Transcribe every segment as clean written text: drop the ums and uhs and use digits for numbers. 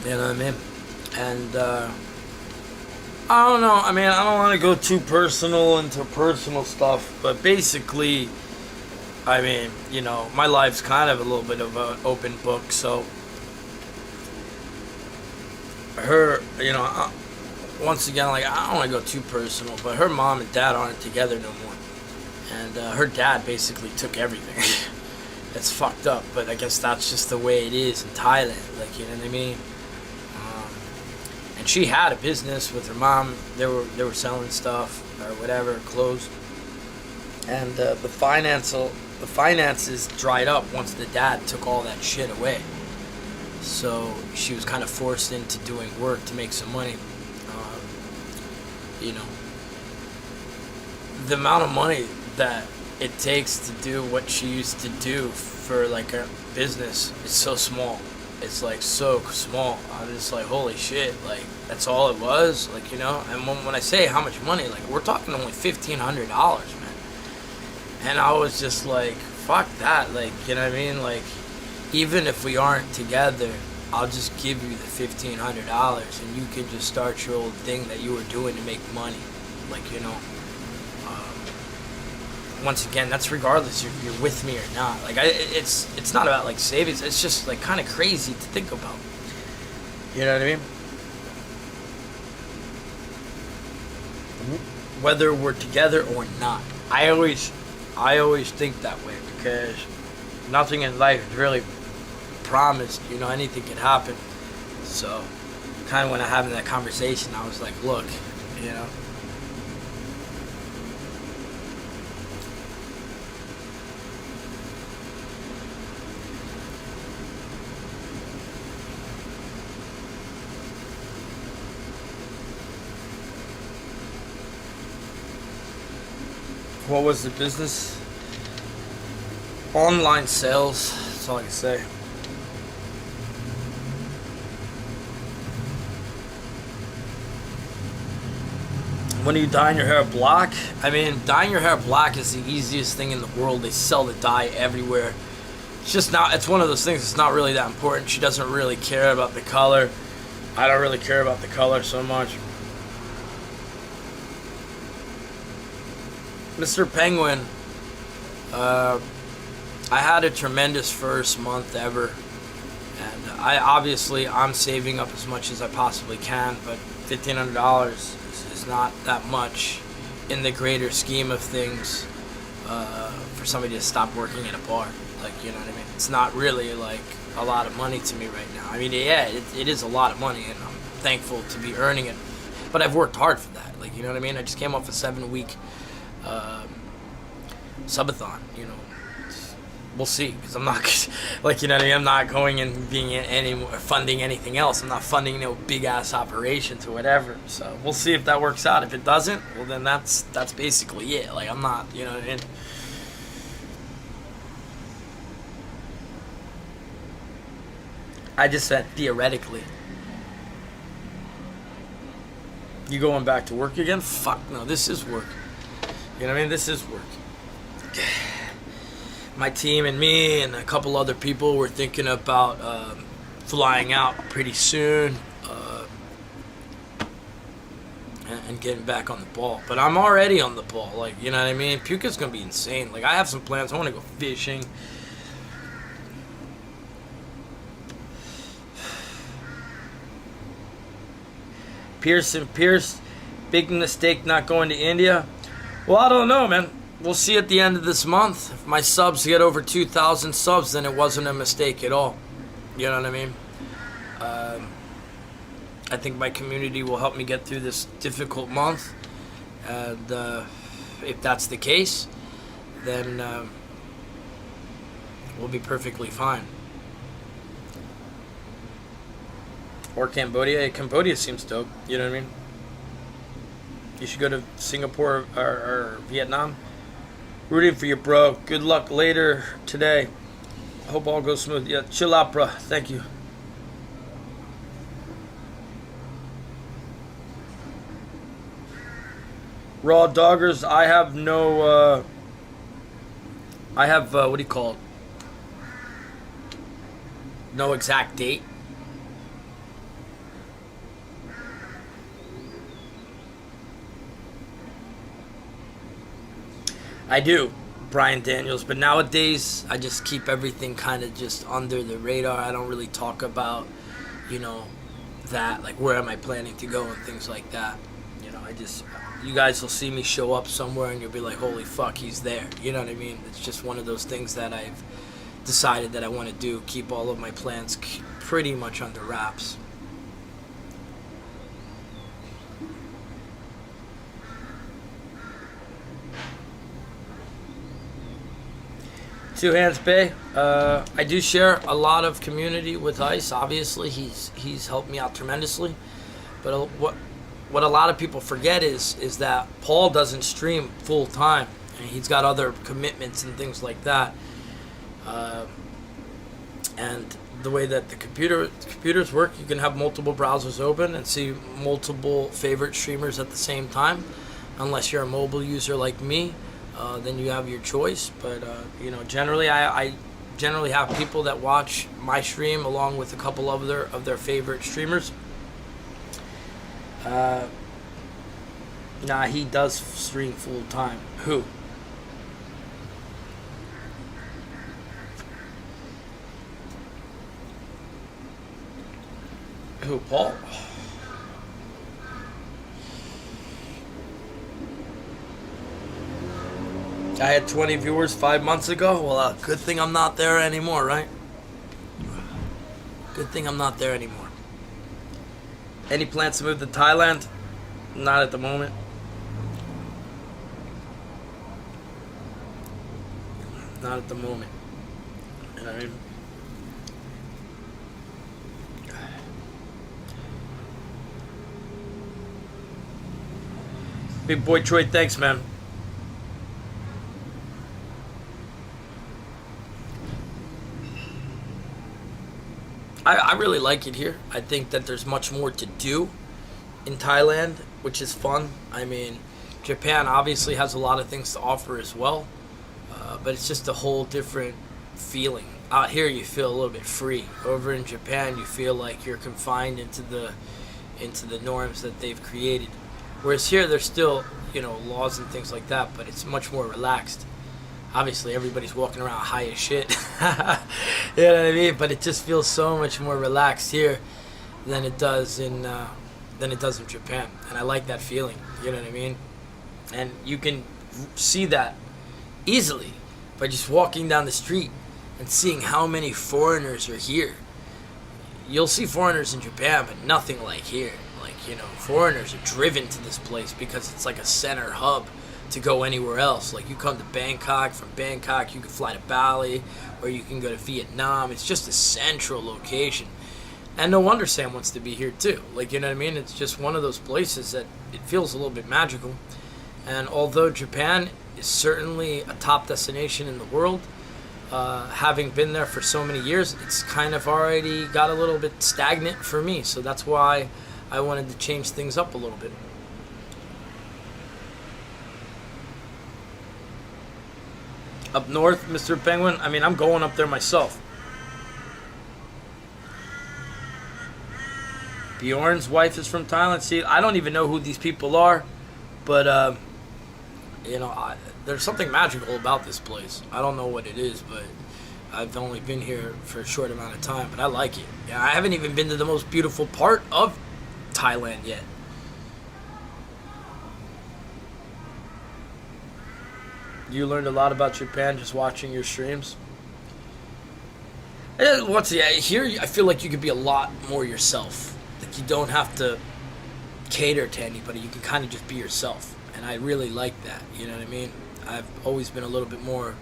You know what I mean? And I don't know. I mean, I don't want to go too personal into personal stuff, but basically, I mean, my life's kind of a little bit of an open book. So her, once again, like, I don't want to go too personal, but her mom and dad aren't together no more, and her dad basically took everything. It's fucked up, but I guess that's just the way it is in Thailand. Like, you know what I mean? And she had a business with her mom. They were selling stuff or whatever, clothes, and the finances dried up once the dad took all that shit away. So she was kind of forced into doing work to make some money. You know, the amount of money that it takes to do what she used to do for like a business is so small. It's like so small. I'm just like, holy shit, like that's all it was, like, and when I say how much money, like, we're talking only $1,500, man. And I was just like, fuck that, like, you know what I mean? Like, even if we aren't together, I'll just give you the $1,500 and you can just start your old thing that you were doing to make money. Like, once again, that's regardless if you're with me or not. Like, it's not about like savings. It's just like kind of crazy to think about. You know what I mean? Whether we're together or not, I always think that way, because nothing in life is really promised. Anything can happen. So, kind of when I'm having that conversation, I was like, look, what was the business? Online sales. That's all I can say. When are you dyeing your hair black? I mean, dyeing your hair black is the easiest thing in the world. They sell the dye everywhere. It's just not, it's one of those things that's not really that important. She doesn't really care about the color. I don't really care about the color so much. Mr. Penguin, I had a tremendous first month ever, and I'm saving up as much as I possibly can, but $1,500 is not that much in the greater scheme of things for somebody to stop working at a bar. Like, you know what I mean? It's not really like a lot of money to me right now. I mean, yeah, it is a lot of money, and I'm thankful to be earning it, but I've worked hard for that. Like, you know what I mean? I just came off a 7-week subathon. We'll see, because I'm not like, you know what I mean, I'm not going and funding anything else. I'm not funding no big ass operations or whatever. So we'll see if that works out. If it doesn't, well, then that's basically it. Like, I'm not, you know what I mean? I just said theoretically. You going back to work again? Fuck no, this is work. You know what I mean? This is work. My team and me and a couple other people were thinking about flying out pretty soon and getting back on the ball. But I'm already on the ball. Like, you know what I mean? Puka's going to be insane. Like, I have some plans. I want to go fishing. Pierce, big mistake not going to India. Well, I don't know, man. We'll see at the end of this month. If my subs get over 2,000 subs, then it wasn't a mistake at all. You know what I mean? I think my community will help me get through this difficult month. And if that's the case, then we'll be perfectly fine. Or Cambodia. Cambodia seems dope. You know what I mean? You should go to Singapore or Vietnam. Rooting for you, bro. Good luck later today. Hope all goes smooth. Yeah, chill out, bro. Thank you. Raw Doggers, I have no, what do you call it? No exact date. I do, Brian Daniels, but nowadays I just keep everything kind of just under the radar. I don't really talk about, you know, that, like where am I planning to go and things like that. You know, you guys will see me show up somewhere and you'll be like, holy fuck, he's there. You know what I mean? It's just one of those things that I've decided that I want to do, keep all of my plans pretty much under wraps. Two Hands Bay. I do share a lot of community with Ice. Obviously, he's helped me out tremendously. But what a lot of people forget is that Paul doesn't stream full time, and he's got other commitments and things like that. And the way that the computers work, you can have multiple browsers open and see multiple favorite streamers at the same time. Unless you're a mobile user like me, then you have your choice. But you know, generally, I generally have people that watch my stream along with a couple of their favorite streamers. Nah, he does stream full time. Who? Who, Paul? I had 20 viewers 5 months ago. Well, good thing I'm not there anymore, right? Good thing I'm not there anymore. Any plans to move to Thailand? Not at the moment. Not at the moment. You know what I mean? Big boy Troy, thanks, man. I really like it here. I think that there's much more to do in Thailand, which is fun. I mean, Japan obviously has a lot of things to offer as well, but it's just a whole different feeling. Out here, you feel a little bit free. Over in Japan, you feel like you're confined into the norms that they've created. Whereas here, there's still, you know, laws and things like that, but it's much more relaxed. Obviously, everybody's walking around high as shit. You know what I mean? But it just feels so much more relaxed here than it does in Japan, and I like that feeling. You know what I mean? And you can see that easily by just walking down the street and seeing how many foreigners are here. You'll see foreigners in Japan, but nothing like here. Like, you know, foreigners are driven to this place because it's like a center hub to go anywhere else. Like, you come to Bangkok, from Bangkok you can fly to Bali, or you can go to Vietnam. It's just a central location, and no wonder Sam wants to be here too. Like, you know what I mean? It's just one of those places that it feels a little bit magical. And although Japan is certainly a top destination in the world, having been there for so many years, it's kind of already got a little bit stagnant for me. So that's why I wanted to change things up a little bit. Up north, Mr. Penguin, I mean, I'm going up there myself. Bjorn's wife is from Thailand. See, I don't even know who these people are, but, you know, there's something magical about this place. I don't know what it is, but I've only been here for a short amount of time, but I like it. Yeah, I haven't even been to the most beautiful part of Thailand yet. You learned a lot about Japan just watching your streams. Once again, here I feel like you could be a lot more yourself. Like, you don't have to cater to anybody. You can kind of just be yourself, and I really like that. You know what I mean? I've always been a little bit more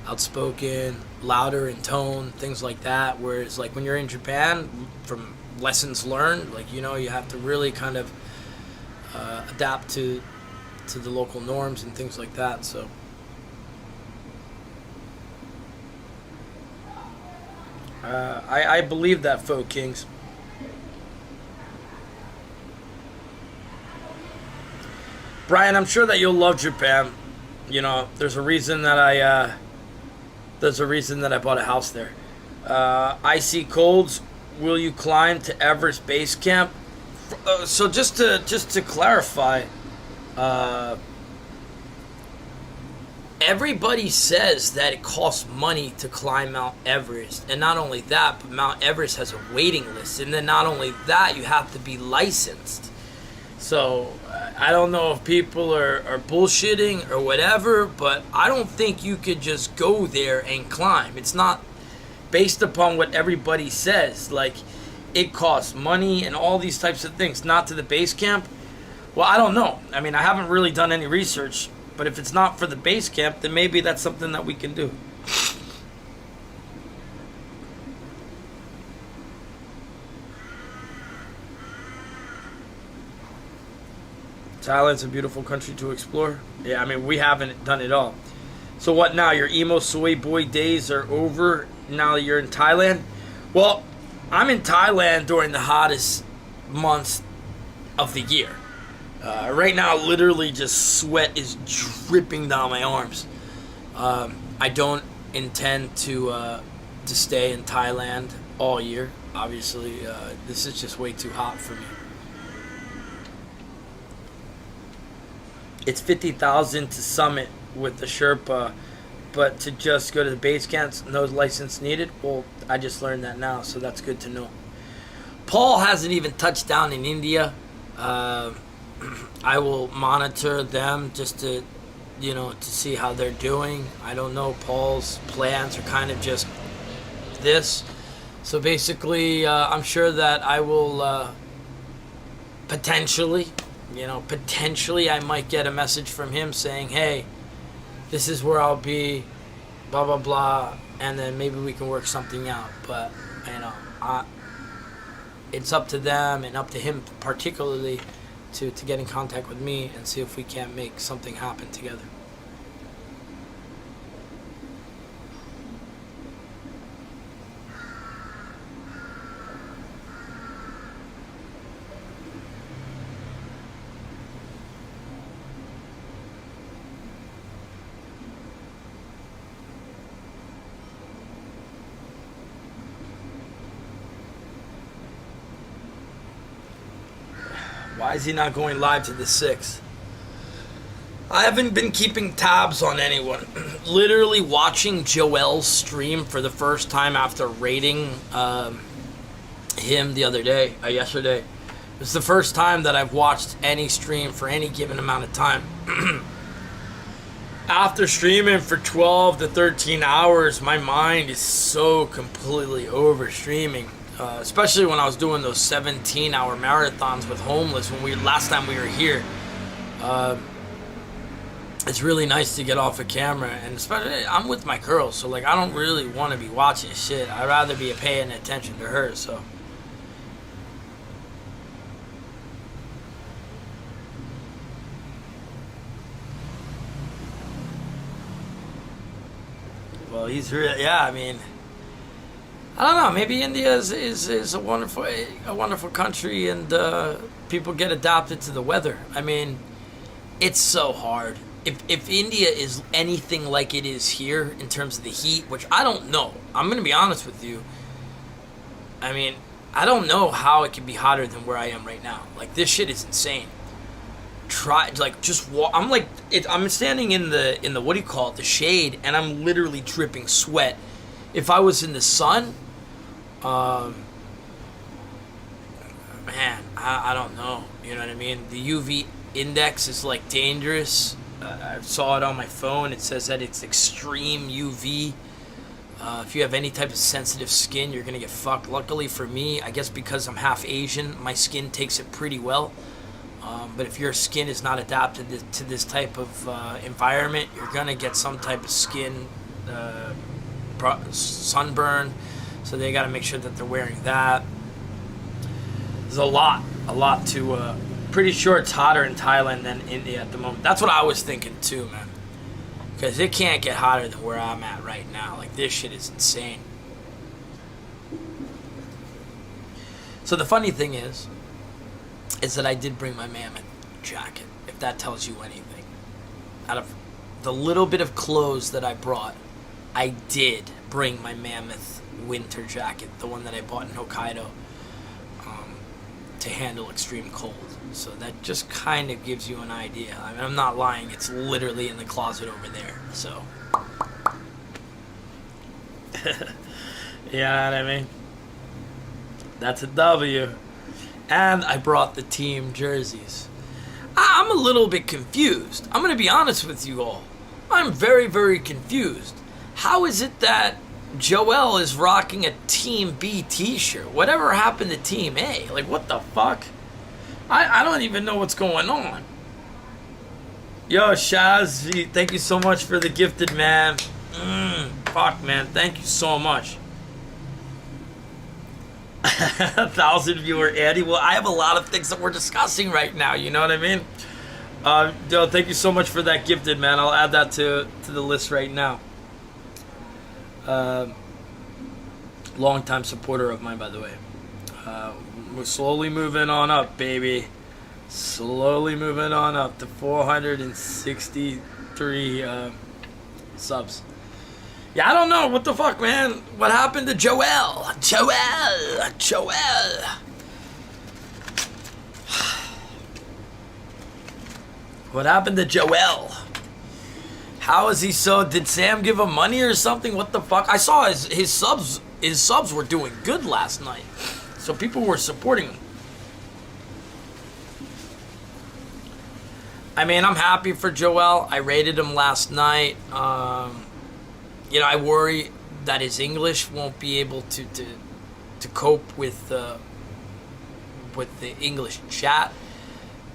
outspoken, louder in tone, things like that. Whereas, like, when you're in Japan, from lessons learned, like, you know, you have to really kind of adapt to the local norms and things like that. So. I believe that, Folk Kings. Brian, I'm sure that you'll love Japan. You know, there's a reason that I bought a house there. Icy Colds, will you climb to Everest Base Camp? So just to clarify, everybody says that it costs money to climb Mount Everest. And not only that, but Mount Everest has a waiting list. And then not only that, you have to be licensed. So I don't know if people are bullshitting or whatever, but I don't think you could just go there and climb. It's not based upon what everybody says. Like, it costs money and all these types of things. Not to the base camp. Well, I don't know. I mean, I haven't really done any research. But if it's not for the base camp, then maybe that's something that we can do. Thailand's a beautiful country to explore. Yeah, I mean, we haven't done it all. So what now? Your emo soy boy days are over. Now you're in Thailand? Well, I'm in Thailand during the hottest months of the year. Right now, literally just sweat is dripping down my arms. I don't intend to stay in Thailand all year. Obviously, this is just way too hot for me. It's 50,000 to summit with the Sherpa, but to just go to the base camps, no license needed. Well, I just learned that now, so that's good to know. Paul hasn't even touched down in India. I will monitor them just to, to see how they're doing. I don't know. Paul's plans are kind of just this. So basically, I'm sure that I will potentially I might get a message from him saying, hey, this is where I'll be, blah, blah, blah, and then maybe we can work something out. But, it's up to them and up to him particularly to get in contact with me and see if we can't make something happen together. Why is he not going live to the 6th? I haven't been keeping tabs on anyone. Literally watching Joel's stream for the first time after raiding him the other day, yesterday. It's the first time that I've watched any stream for any given amount of time. After streaming for 12 to 13 hours, my mind is so completely over streaming. Especially when I was doing those 17-hour marathons with Homeless last time we were here. It's really nice to get off a camera, and especially I'm with my girl, so like I don't really want to be watching shit. I'd rather be paying attention to her. So well, he's really, yeah, I mean, I don't know. Maybe India is a wonderful country, and people get adapted to the weather. I mean, it's so hard. If India is anything like it is here in terms of the heat, which I don't know, I'm gonna be honest with you. I mean, I don't know how it can be hotter than where I am right now. Like, this shit is insane. I'm standing in the what do you call it, the shade, and I'm literally dripping sweat. If I was in the sun, man, I don't know. You know what I mean? The UV index is like dangerous. I saw it on my phone. It says that it's extreme UV. If you have any type of sensitive skin, you're gonna get fucked. Luckily for me, I guess because I'm half Asian, my skin takes it pretty well. But if your skin is not adapted to this type of environment, you're gonna get some type of skin sunburn, so they got to make sure that they're wearing that. There's a lot to pretty sure it's hotter in Thailand than India at the moment. That's what I was thinking too, man, because it can't get hotter than where I'm at right now. Like, this shit is insane. So the funny thing is that I did bring my mammoth jacket, if that tells you anything. Out of the little bit of clothes that I brought, I did bring my mammoth winter jacket, the one that I bought in Hokkaido. to handle extreme cold. So that just kind of gives you an idea. I mean, I'm not lying. It's literally in the closet over there. So, you know what I mean? That's a W. And I brought the team jerseys. I'm a little bit confused. I'm going to be honest with you all. I'm very, very confused. How is it that Joel is rocking a Team B t-shirt? Whatever happened to Team A? Like, what the fuck? I don't even know what's going on. Yo, Shaz, thank you so much for the gifted, man. Fuck, man. Thank you so much. 1,000 viewer Andy. Well, I have a lot of things that we're discussing right now. You know what I mean? Yo, thank you so much for that gifted, man. I'll add that to the list right now. Long-time supporter of mine, by the way. We're slowly moving on up, baby. Slowly moving on up to 463 subs. Yeah, I don't know. What the fuck, man? What happened to Joel? Joel. What happened to Joel? How is he so... Did Sam give him money or something? What the fuck? I saw his subs were doing good last night. So people were supporting him. I mean, I'm happy for Joel. I rated him last night. You know, I worry that his English won't be able to cope with the English chat.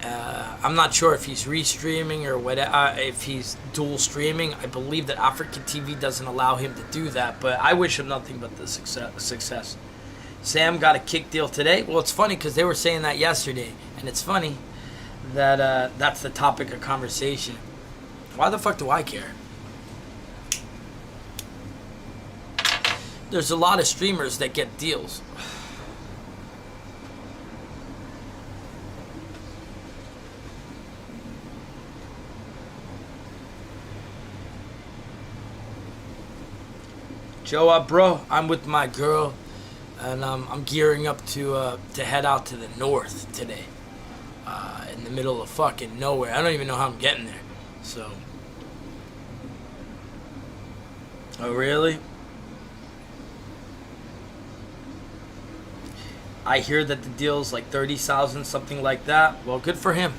I'm not sure if he's restreaming or what, if he's dual streaming. I believe that African TV doesn't allow him to do that, but I wish him nothing but the success. Sam got a kick deal today. Well, it's funny because they were saying that yesterday, and it's funny that that's the topic of conversation. Why the fuck do I care? There's a lot of streamers that get deals. Joe, bro, I'm with my girl, and I'm gearing up to head out to the north today, in the middle of fucking nowhere. I don't even know how I'm getting there. So, oh really? I hear that the deal's like 30,000, something like that. Well, good for him.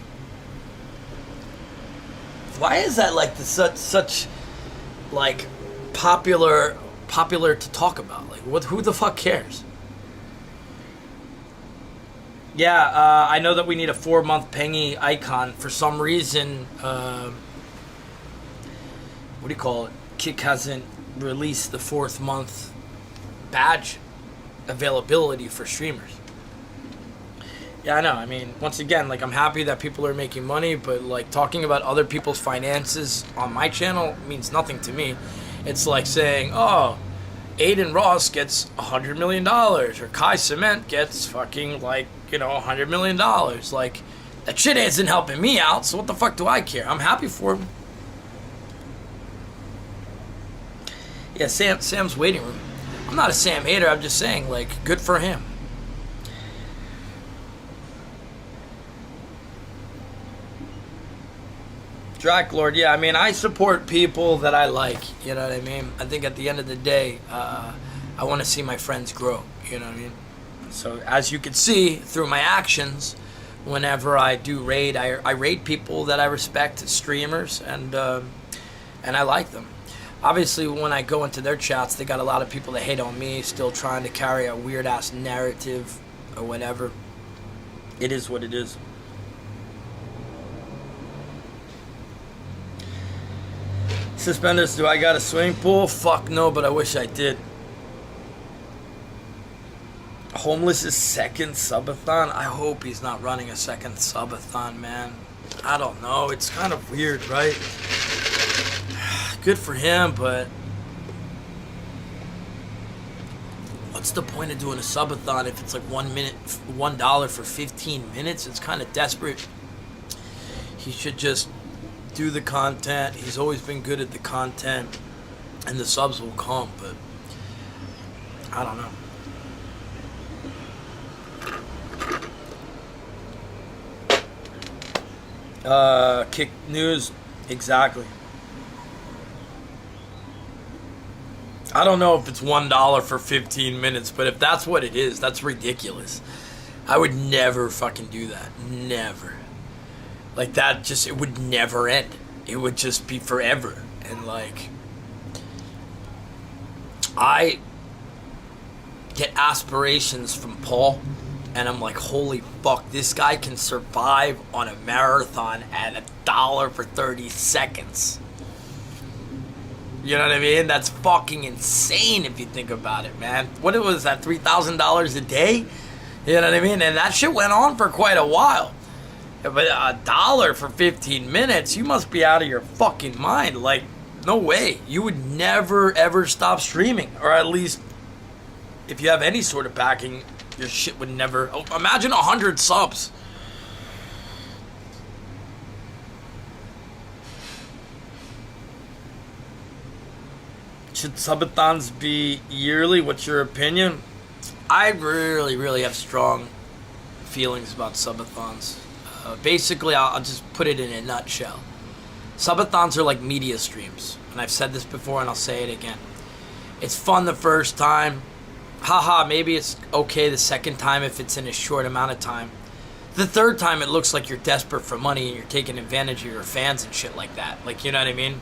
Why is that like such like popular to talk about? Like, who the fuck cares? Yeah, I know that we need a 4-month Pengy icon. For some reason, what do you call it? Kick hasn't released the 4th month badge availability for streamers. Yeah, I know. I mean, once again, like, I'm happy that people are making money, but like talking about other people's finances on my channel means nothing to me. It's like saying, oh, Aiden Ross gets $100 million, or Kai Cement gets fucking, like, you know, $100 million. Like, that shit isn't helping me out, so what the fuck do I care? I'm happy for him. Yeah, Sam's waiting room. I'm not a Sam hater, I'm just saying, like, good for him. Draklord, yeah, I mean, I support people that I like, you know what I mean? I think at the end of the day, I want to see my friends grow, you know what I mean? So, as you can see through my actions, whenever I do raid, I raid people that I respect, streamers, and I like them. Obviously, when I go into their chats, they got a lot of people that hate on me, still trying to carry a weird-ass narrative or whatever. It is what it is. Suspenders, do I got a swimming pool? Fuck no, but I wish I did. Homeless' second subathon? I hope he's not running a second subathon, man. I don't know. It's kind of weird, right? Good for him, but what's the point of doing a subathon if it's like $1 for 15 minutes? It's kind of desperate. He should just do the content. He's always been good at the content, and the subs will come, but I don't know. Kick news, exactly. I don't know if it's $1 for 15 minutes, but if that's what it is, that's ridiculous. I would never fucking do that. Never. Like that just, it would never end. It would just be forever. And like, I get aspirations from Paul, and I'm like, holy fuck, this guy can survive on a marathon at $1 for 30 seconds. You know what I mean? That's fucking insane if you think about it, man. What was that, $3,000 a day? You know what I mean? And that shit went on for quite a while. But $1 for 15 minutes, you must be out of your fucking mind. Like, no way. You would never, ever stop streaming. Or at least, if you have any sort of backing, your shit would never... Oh, imagine 100 subs. Should subathons be yearly? What's your opinion? I really, really have strong feelings about subathons. Basically, I'll just put it in a nutshell. Subathons are like media streams. And I've said this before and I'll say it again. It's fun the first time. Haha, maybe it's okay the second time if it's in a short amount of time. The third time it looks like you're desperate for money and you're taking advantage of your fans and shit like that. Like, you know what I mean?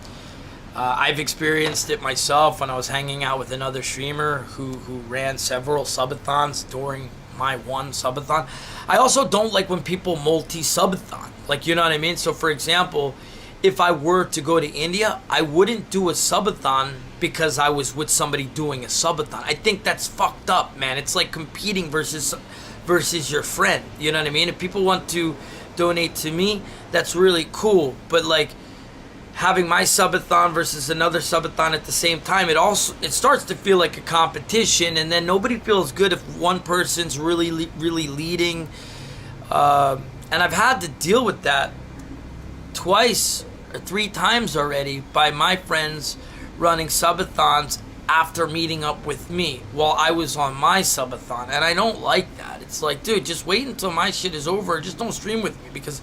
I've experienced it myself when I was hanging out with another streamer who ran several subathons during my one subathon. I also don't like when people multi-subathon. Like, you know what I mean? So, for example, if I were to go to India, I wouldn't do a subathon because I was with somebody doing a subathon. I think that's fucked up, man. It's like competing versus your friend. You know what I mean? If people want to donate to me, that's really cool. But, like, having my subathon versus another subathon at the same time, it starts to feel like a competition, and then nobody feels good if one person's really leading. And I've had to deal with that twice or 3 times already by my friends running subathons after meeting up with me while I was on my subathon, and I don't like that. It's like, dude, just wait until my shit is over. Just don't stream with me, because,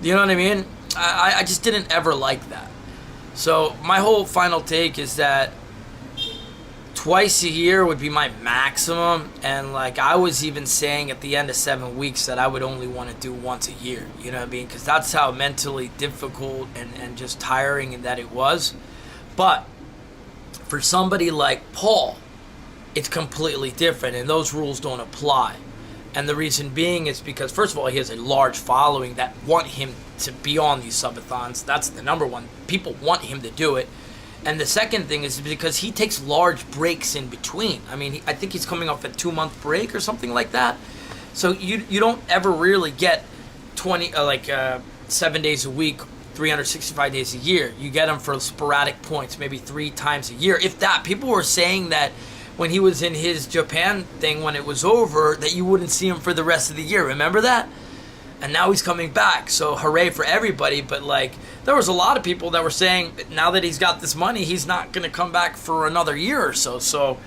you know what I mean? I just didn't ever like that. So my whole final take is that twice a year would be my maximum, and like I was even saying at the end of 7 weeks that I would only want to do once a year. You know what I mean? Because that's how mentally difficult and just tiring that it was. But for somebody like Paul, it's completely different, and those rules don't apply. And the reason being is because, first of all, he has a large following that want him to be on these subathons. That's the number one. People want him to do it. And the second thing is because he takes large breaks in between. I mean, I think he's coming off a 2-month break or something like that. So you don't ever really get 7 days a week, 365 days a year. You get them for sporadic points, maybe 3 times a year. If that, people were saying that when he was in his Japan thing, when it was over, that you wouldn't see him for the rest of the year. Remember that? And now he's coming back. So hooray for everybody. But like, there was a lot of people that were saying that now that he's got this money, he's not going to come back for another year or so. So,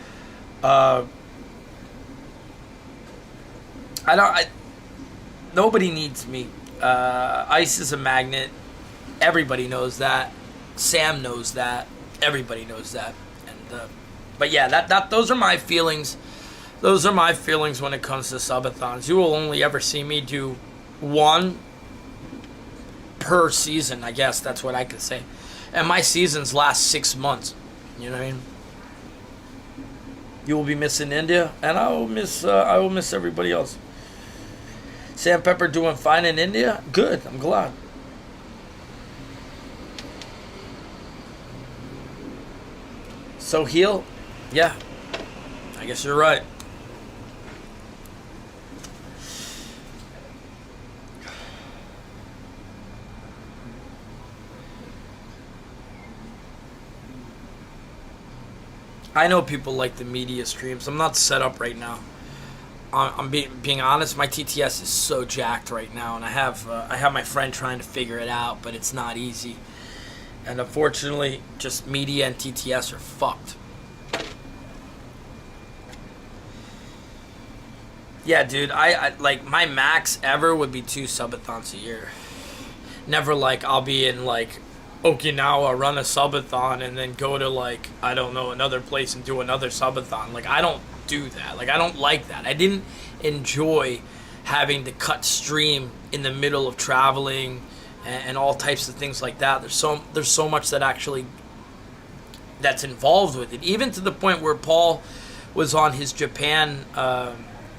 nobody needs me. Ice is a magnet. Everybody knows that. Sam knows that. Everybody knows that. And, but yeah, those are my feelings. Those are my feelings when it comes to subathons. You will only ever see me do 1 per season, I guess that's what I could say. And my seasons last 6 months. You know what I mean? You will be missing India, and I will miss everybody else. Sam Pepper doing fine in India? Good, I'm glad. So heal? Yeah, I guess you're right. I know people like the media streams. I'm not set up right now. I'm being honest. My TTS is so jacked right now, and I have my friend trying to figure it out, but it's not easy. And unfortunately, just media and TTS are fucked. Yeah, dude, I like my max ever would be 2 subathons a year. never like I'll be in like Okinawa, run a subathon, and then go to like, I don't know, another place and do another subathon. Like, I don't do that. Like, I don't like that. I didn't enjoy having to cut stream in the middle of traveling and all types of things like that. There's so much that actually that's involved with it. Even to the point where Paul was on his Japan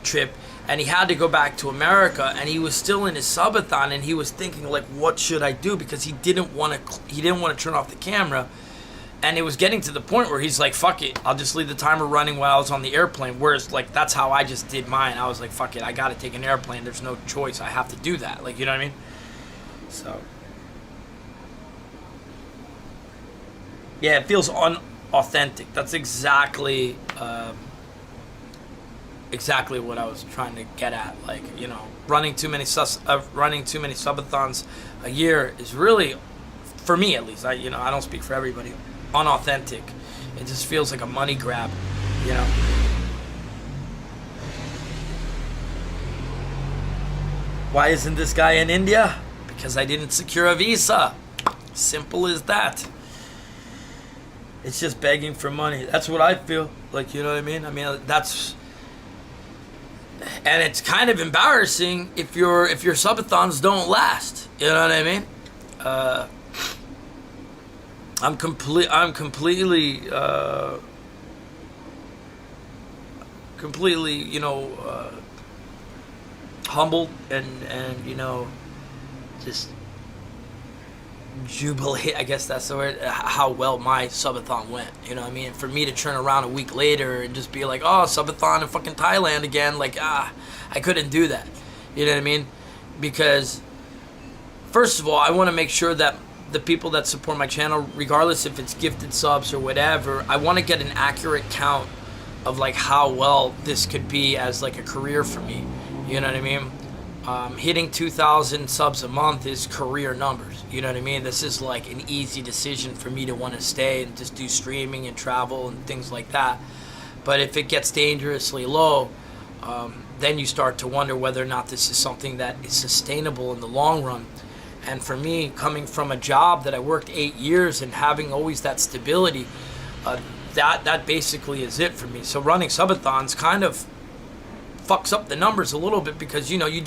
trip, and he had to go back to America, and he was still in his subathon, and he was thinking like, what should I do? Because he didn't want to turn off the camera, and it was getting to the point where he's like, fuck it, I'll just leave the timer running while I was on the airplane. Whereas like that's how I just did mine. I was like, fuck it, I got to take an airplane. There's no choice. I have to do that. Like, you know what I mean? So yeah, it feels unauthentic. That's exactly exactly what I was trying to get at. Like, you know, running too many subathons a year is really, for me at least, I don't speak for everybody, unauthentic. It just feels like a money grab, you know. Why isn't this guy in India? Because I didn't secure a visa. Simple as that. It's just begging for money. That's what I feel like, you know what I mean? I mean, that's, and it's kind of embarrassing if your subathons don't last. You know what I mean? I'm completely, you know, humbled and you know, just jubilate, I guess that's the word, how well my subathon went. You know what I mean? For me to turn around a week later and just be like, oh, subathon in fucking Thailand again, like, I couldn't do that. You know what I mean? Because first of all, I want to make sure that the people that support my channel, regardless if it's gifted subs or whatever, I want to get an accurate count of like how well this could be as like a career for me. You know what I mean? Hitting 2,000 subs a month is career numbers. You know what I mean? This is like an easy decision for me to want to stay and just do streaming and travel and things like that. But if it gets dangerously low, then you start to wonder whether or not this is something that is sustainable in the long run. And for me, coming from a job that I worked 8 years and having always that stability, that basically is it for me. So running subathons kind of fucks up the numbers a little bit, because you know you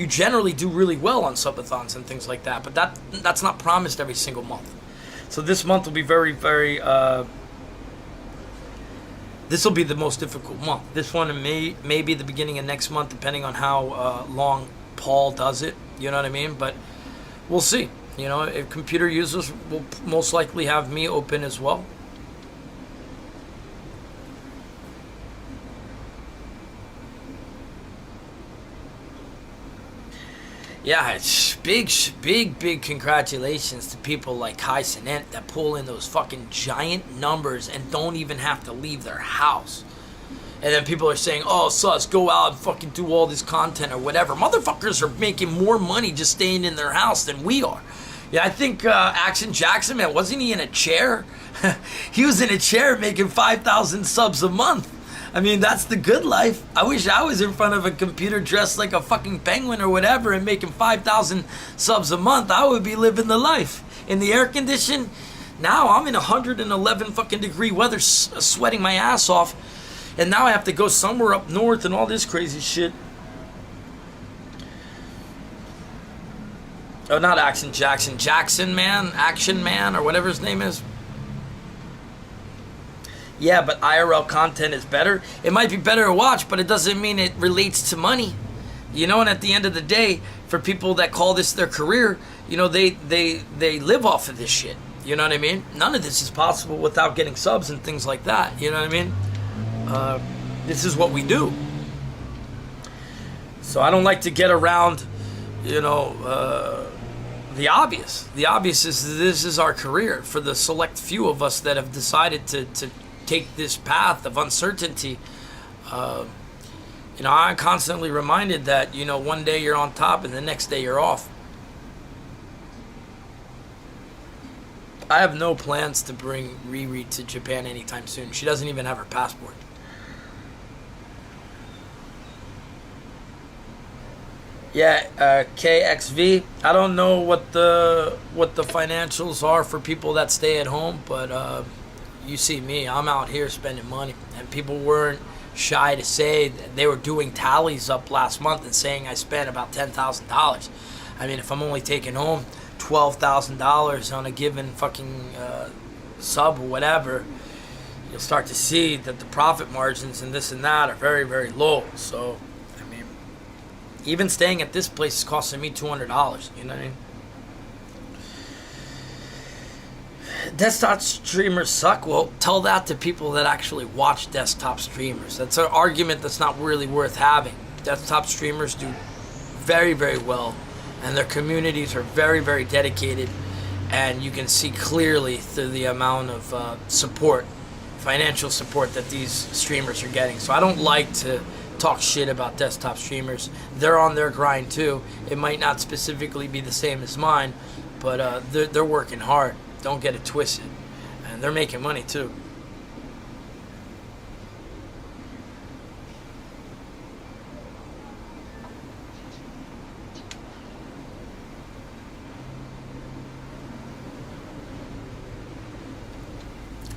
generally do really well on subathons and things like that, but that's not promised every single month. So this month will be very, very this will be the most difficult month. This one may be the beginning of next month, depending on how long Paul does it. You know what I mean? But we'll see. You know, if computer users will most likely have me open as well. Yeah, it's big congratulations to people like Kai Cenat that pull in those fucking giant numbers and don't even have to leave their house. And then people are saying, oh, sus, go out and fucking do all this content or whatever. Motherfuckers are making more money just staying in their house than we are. Yeah, I think Action Jackson, man, wasn't he in a chair? He was in a chair making 5,000 subs a month. I mean, that's the good life. I wish I was in front of a computer dressed like a fucking penguin or whatever and making 5,000 subs a month. I would be living the life. In the air condition, now I'm in 111 fucking degree weather, sweating my ass off. And now I have to go somewhere up north and all this crazy shit. Oh, not Action Jackson. Jackson Man, Action Man, or whatever his name is. Yeah, but IRL content is better. It might be better to watch, but it doesn't mean it relates to money. You know, and at the end of the day, for people that call this their career, you know, they live off of this shit. You know what I mean? None of this is possible without getting subs and things like that. You know what I mean? This is what we do. So I don't like to get around, you know, the obvious. The obvious is this is our career. For the select few of us that have decided to take this path of uncertainty, you know, I'm constantly reminded that, you know, one day you're on top and the next day you're off. I have no plans to bring RiRi to Japan anytime soon. She doesn't even have her passport. Yeah, KXV. I don't know what the financials are for people that stay at home, but you see me. I'm out here spending money, and people weren't shy to say that they were doing tallies up last month and saying I spent about $10,000. I mean, if I'm only taking home $12,000 on a given fucking sub or whatever, you'll start to see that the profit margins and this and that are very, very low. So, I mean, even staying at this place is costing me $200. You know what I mean? Desktop streamers suck. Well, tell that to people that actually watch desktop streamers. That's an argument that's not really worth having. Desktop streamers do very, very well, and their communities are very, very dedicated, and you can see clearly through the amount of support, financial support that these streamers are getting. So I don't like to talk shit about desktop streamers. They're on their grind too. It might not specifically be the same as mine, but they're working hard. Don't get it twisted. And they're making money too.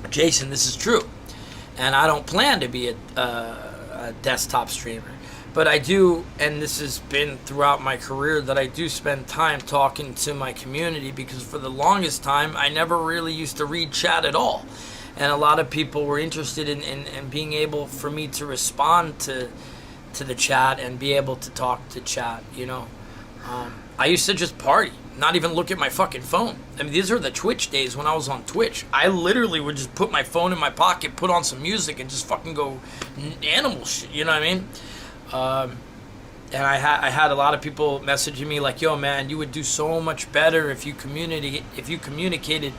Jason, this is true. And I don't plan to be a desktop streamer. But I do, and this has been throughout my career, that I do spend time talking to my community, because for the longest time, I never really used to read chat at all. And a lot of people were interested in being able for me to respond to the chat and be able to talk to chat, you know. I used to just party, not even look at my fucking phone. I mean, these are the Twitch days when I was on Twitch. I literally would just put my phone in my pocket, put on some music, and just fucking go animal shit, you know what I mean? And I had a lot of people messaging me like, "Yo, man, you would do so much better if you communicated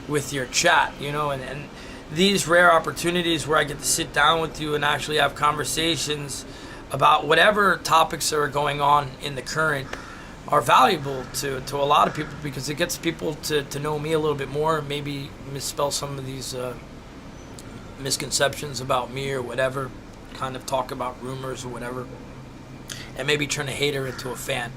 with your chat, you know." And these rare opportunities where I get to sit down with you and actually have conversations about whatever topics are going on in the current are valuable to a lot of people, because it gets people to know me a little bit more, maybe misspell some of these misconceptions about me or whatever, kind of talk about rumors or whatever, and maybe turn a hater into a fan.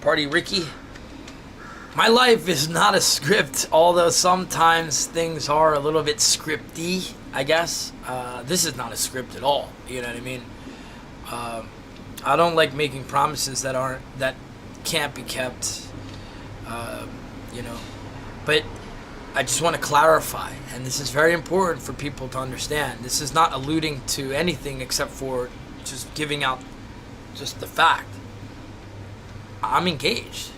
Party Ricky. My life is not a script, although sometimes things are a little bit scripty, I guess. This is not a script at all. You know what I mean? I don't like making promises that can't be kept. You know, but I just want to clarify, and this is very important for people to understand. This is not alluding to anything except for just giving out just the fact. I'm engaged,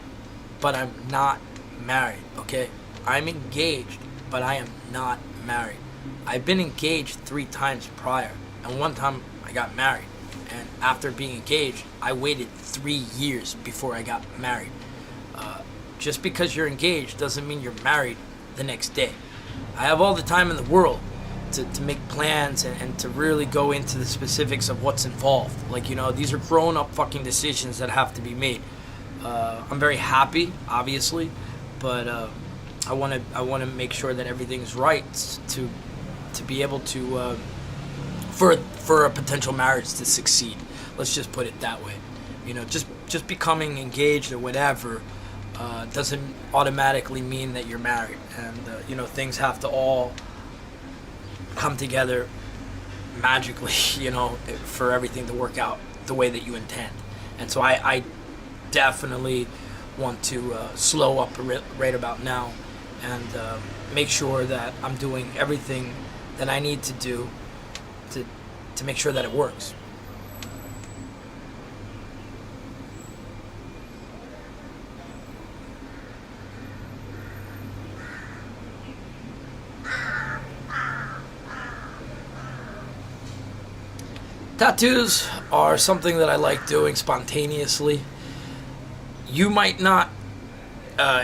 but I'm not married, okay? I'm engaged, but I am not married. I've been engaged 3 times prior, and one time I got married. And after being engaged, I waited 3 years before I got married. Just because you're engaged doesn't mean you're married the next day. I have all the time in the world to make plans and to really go into the specifics of what's involved. Like, you know, these are grown-up fucking decisions that have to be made. I'm very happy, obviously, but I want to make sure that everything's right to be able to for a potential marriage to succeed. Let's just put it that way. You know, just becoming engaged or whatever doesn't automatically mean that you're married, and you know, things have to all come together magically, you know, for everything to work out the way that you intend. And so I definitely want to slow up right about now and make sure that I'm doing everything that I need to do to make sure that it works. Tattoos are something that I like doing spontaneously. You might not,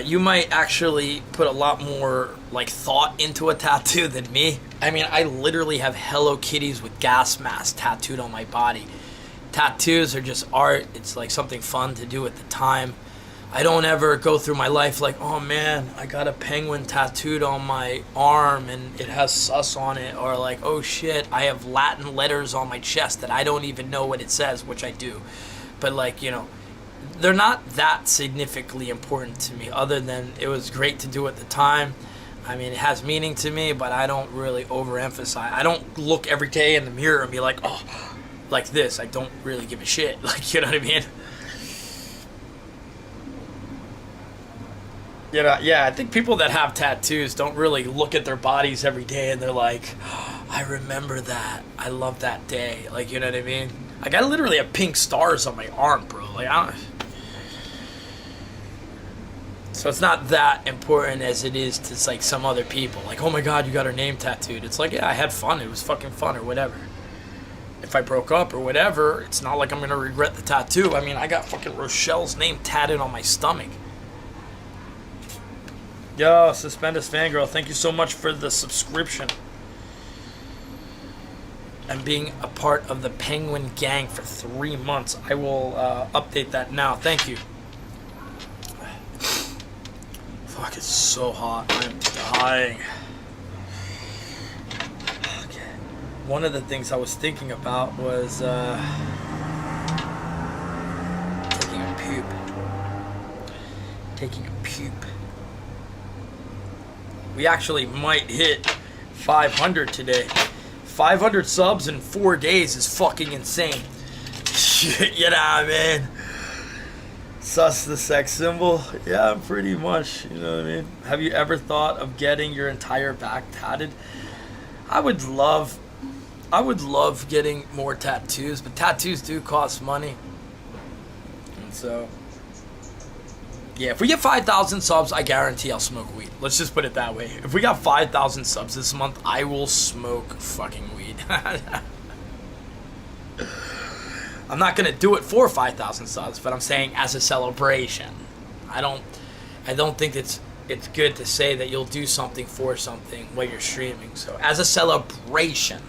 you might actually put a lot more like thought into a tattoo than me. I mean, I literally have Hello Kitties with gas masks tattooed on my body. Tattoos are just art. It's like something fun to do at the time. I don't ever go through my life like, oh man, I got a penguin tattooed on my arm and it has sus on it, or like, oh shit, I have Latin letters on my chest that I don't even know what it says, which I do. But like, you know, they're not that significantly important to me, other than it was great to do at the time. I mean, it has meaning to me, but I don't really overemphasize. I don't look every day in the mirror and be like, oh, like this. I don't really give a shit. Like, you know what I mean? You know, yeah, I think people that have tattoos don't really look at their bodies every day and they're like, oh, I remember that. I love that day. Like, you know what I mean? Like, I literally have pink stars on my arm, bro. Like, I don't... So it's not that important as it is to, like, some other people. Like, oh my god, you got her name tattooed. It's like, yeah, I had fun. It was fucking fun or whatever. If I broke up or whatever, it's not like I'm going to regret the tattoo. I mean, I got fucking Rochelle's name tatted on my stomach. Yo, Suspendas Fangirl, thank you so much for the subscription. And being a part of the Penguin Gang for 3 months. I will update that now. Thank you. Fuck, it's so hot. I'm dying. Okay. One of the things I was thinking about was taking a poop. Taking a poop. We actually might hit 500 today. 500 subs in 4 days is fucking insane. You know what I mean? Sus the sex symbol? Yeah, pretty much. You know what I mean? Have you ever thought of getting your entire back tatted? I would love getting more tattoos, but tattoos do cost money. And so... yeah, if we get 5,000 subs, I guarantee I'll smoke weed. Let's just put it that way. If we got 5,000 subs this month, I will smoke fucking weed. I'm not going to do it for 5,000 subs, but I'm saying as a celebration. I don't think it's good to say that you'll do something for something while you're streaming. So as a celebration,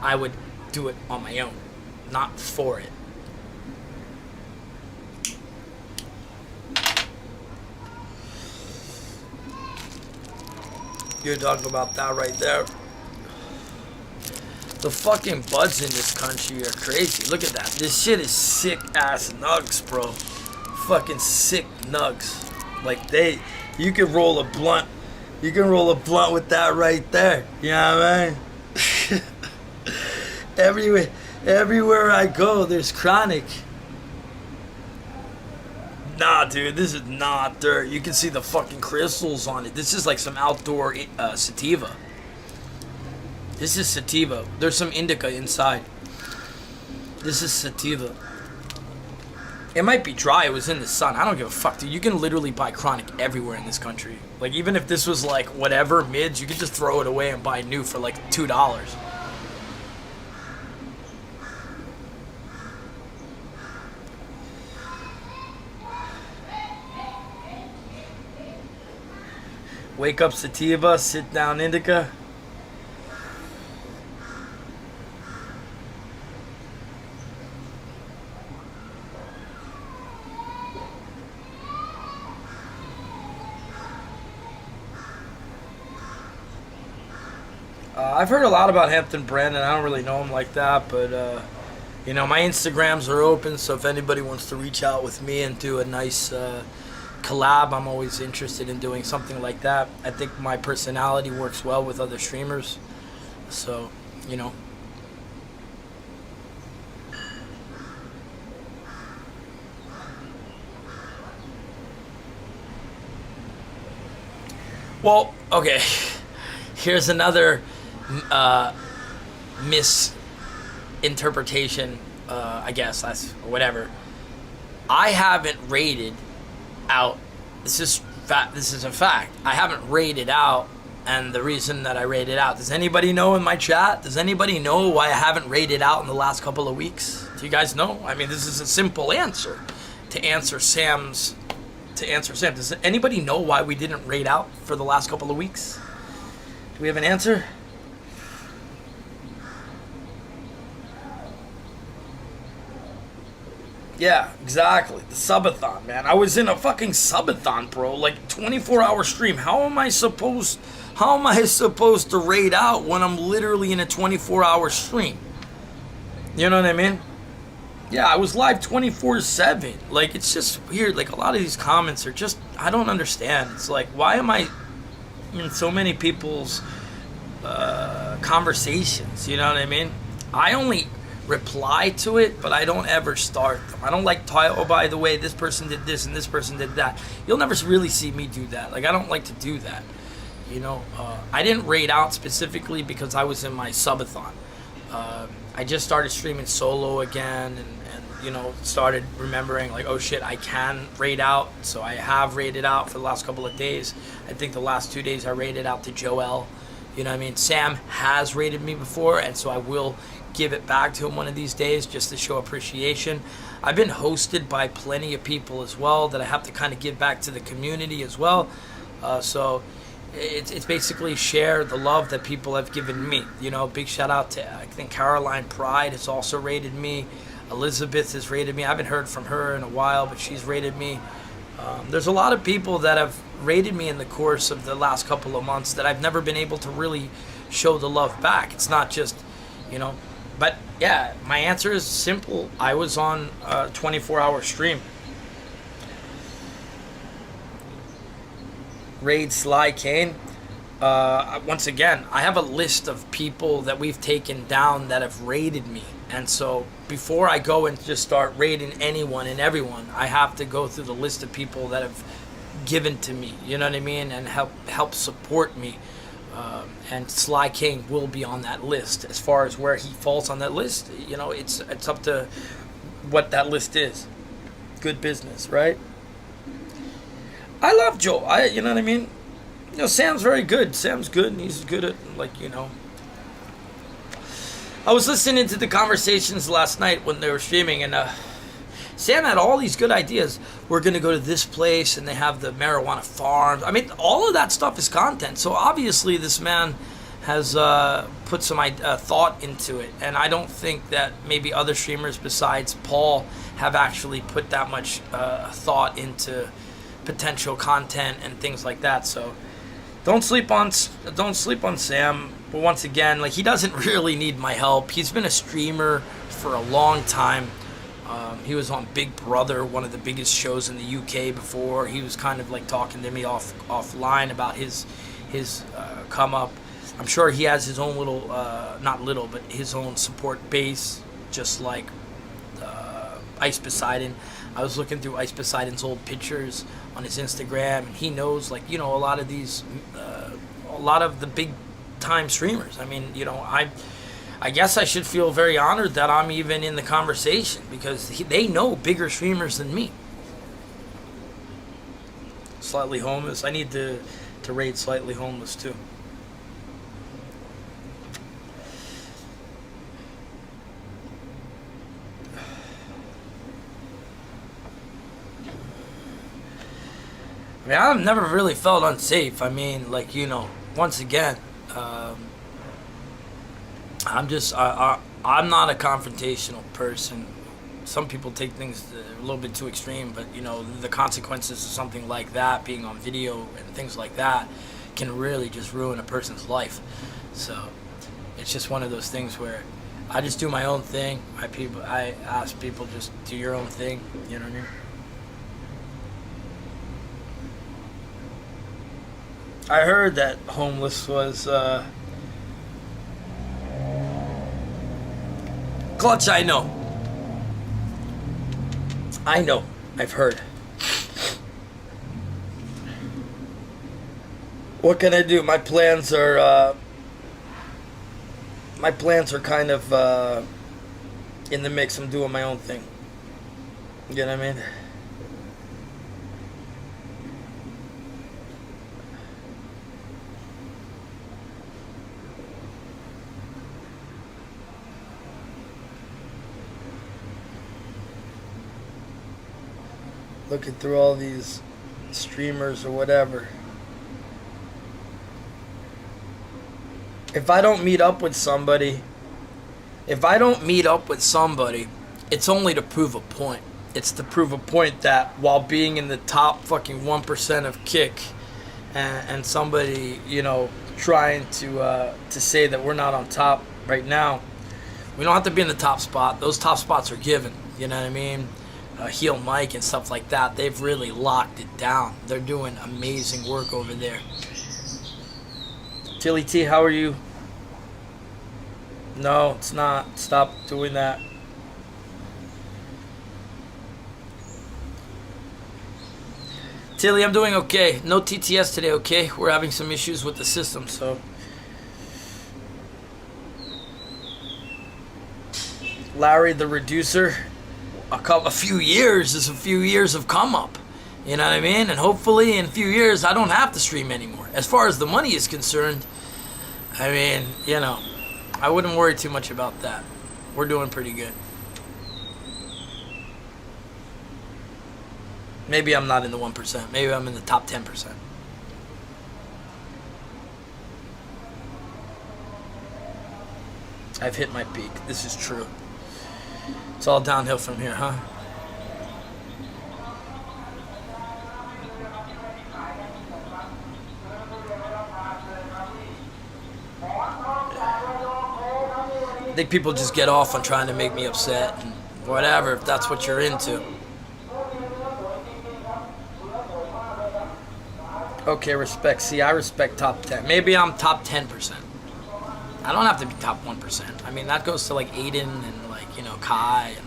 I would do it on my own, not for it. You're talking about that right there. The fucking buds in this country are crazy. Look at that. This shit is sick ass nugs, bro. Fucking sick nugs. Like you can roll a blunt. You can roll a blunt with that right there. You know what I mean? Everywhere I go, there's chronic. Nah, dude, this is not dirt. You can see the fucking crystals on it. This is like some outdoor sativa. This is sativa. There's some indica inside. This is sativa. It might be dry. It was in the sun. I don't give a fuck, dude. You can literally buy chronic everywhere in this country. Like, even if this was like whatever, mids, you could just throw it away and buy new for like $2. Wake up sativa, sit down indica. I've heard a lot about Hampton Brandon. I don't really know him like that, but you know, my Instagrams are open, so if anybody wants to reach out with me and do a nice collab, I'm always interested in doing something like that. I think my personality works well with other streamers, so you know. Well, okay, here's another misinterpretation, I guess, that's whatever. I haven't rated out, this is a fact, I haven't rated out, and the reason that I rated out, does anybody know in my chat? Does anybody know why I haven't rated out in the last couple of weeks? Do you guys know? I mean, this is a simple answer to answer Sam. Does anybody know why we didn't raid out for the last couple of weeks? Do we have an answer? Yeah, exactly. The subathon, man. I was in a fucking subathon, bro. Like 24-hour stream. How am I supposed to raid out when I'm literally in a 24-hour stream? You know what I mean? Yeah, I was live 24/7. Like, it's just weird. Like, a lot of these comments are just, I don't understand. It's like, why am I in so many people's conversations? You know what I mean? I only reply to it, but I don't ever start them. I don't like, oh, by the way, this person did this and this person did that. You'll never really see me do that. Like, I don't like to do that. You know, I didn't raid out specifically because I was in my subathon. I just started streaming solo again, and you know, started remembering like, oh shit, I can raid out. So I have raided out for the last couple of days. I think the last 2 days I raided out to Joel. You know what I mean? Sam has raided me before, and so I will give it back to him one of these days just to show appreciation. I've been hosted by plenty of people as well that I have to kind of give back to the community as well. So it's basically share the love that people have given me. You know, big shout out to, I think Caroline Pride has also rated me. Elizabeth has rated me. I haven't heard from her in a while, but she's rated me. There's a lot of people that have rated me in the course of the last couple of months that I've never been able to really show the love back. It's not just, you know, but yeah, my answer is simple. I was on a 24-hour stream. Raid Sly Kane. Once again, I have a list of people that we've taken down that have raided me. And so before I go and just start raiding anyone and everyone, I have to go through the list of people that have given to me, you know what I mean, and help support me. And Sly King will be on that list. As far as where he falls on that list, you know, it's up to what that list is. Good business, right? I love Joe. You know what I mean? You know, Sam's very good. Sam's good, and he's good at, like, you know. I was listening to the conversations last night when they were streaming, and Sam had all these good ideas. We're going to go to this place, and they have the marijuana farms. I mean, all of that stuff is content. So obviously this man has put some thought into it. And I don't think that maybe other streamers besides Paul have actually put that much thought into potential content and things like that. So don't sleep on Sam. But once again, like, he doesn't really need my help. He's been a streamer for a long time. He was on Big Brother, one of the biggest shows in the UK before. He was kind of like talking to me offline about his come up. I'm sure he has his own little, not little, but his own support base, just like Ice Poseidon. I was looking through Ice Poseidon's old pictures on his Instagram, and he knows, like, you know, a lot of the big time streamers. I mean, you know, I guess I should feel very honored that I'm even in the conversation, because they know bigger streamers than me. Slightly Homeless. I need to raid Slightly Homeless too. I mean, I've never really felt unsafe. I mean, like, you know, once again, I'm not a confrontational person. Some people take things a little bit too extreme, but, you know, the consequences of something like that, being on video and things like that, can really just ruin a person's life. So it's just one of those things where I just do my own thing. I ask people, just do your own thing. You know what I mean? I heard that Homeless was Clutch. I know. I've heard. What can I do? My plans are kind of in the mix. I'm doing my own thing. You know what I mean? Looking through all these streamers or whatever. If I don't meet up with somebody, it's only to prove a point. it's to prove a point that while being in the top fucking 1% of kick, and somebody, you know, trying to say that we're not on top right now, we don't have to be in the top spot. Those top spots are given. You know what I mean? Heel Mike and stuff like that, they've really locked it down. They're doing amazing work over there. Tilly T, how are you? No, it's not. Stop doing that. Tilly, I'm doing okay. No TTS today, okay? We're having some issues with the system, so. Larry the Reducer, a few years is a few years of come up. You know what I mean? And hopefully in a few years I don't have to stream anymore. As far as the money is concerned, I mean, you know, I wouldn't worry too much about that. We're doing pretty good. Maybe I'm not in the 1%. Maybe I'm in the top 10%. I've hit my peak. This is true. It's all downhill from here, huh? I think people just get off on trying to make me upset and whatever, if that's what you're into. Okay, respect. See, I respect top 10. Maybe I'm top 10%. I don't have to be top 1%. I mean, that goes to like Aiden and like, you know, Kai and,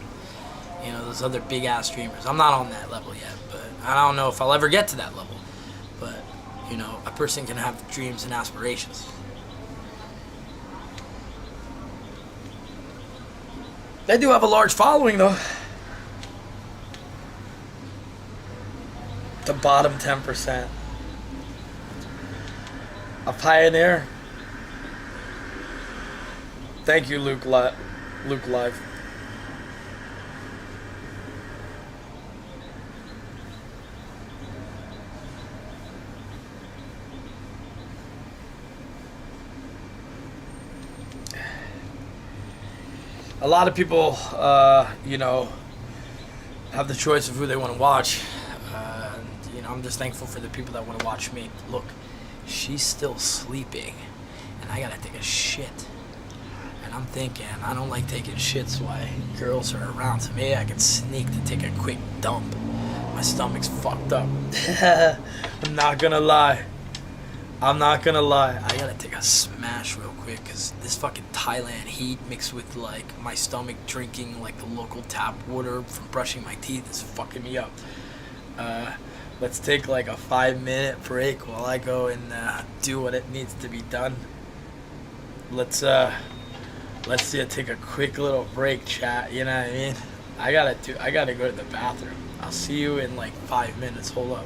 you know, those other big ass streamers. I'm not on that level yet, but I don't know if I'll ever get to that level. But, you know, a person can have dreams and aspirations. They do have a large following, though. The bottom 10%. A pioneer. Thank you, Luke Live. A lot of people, you know, have the choice of who they want to watch. And, you know, I'm just thankful for the people that want to watch me. Look, she's still sleeping, and I gotta take a shit. And I'm thinking, I don't like taking shits while girls are around. So maybe I can sneak to take a quick dump. My stomach's fucked up. I'm not gonna lie. I gotta take a smash real quick, because this fucking Thailand heat mixed with like my stomach drinking like the local tap water from brushing my teeth is fucking me up. Let's take like a 5-minute break while I go and do what it needs to be done. Let's take a quick little break, chat. You know what I mean? I gotta go to the bathroom. I'll see you in like 5 minutes. Hold up.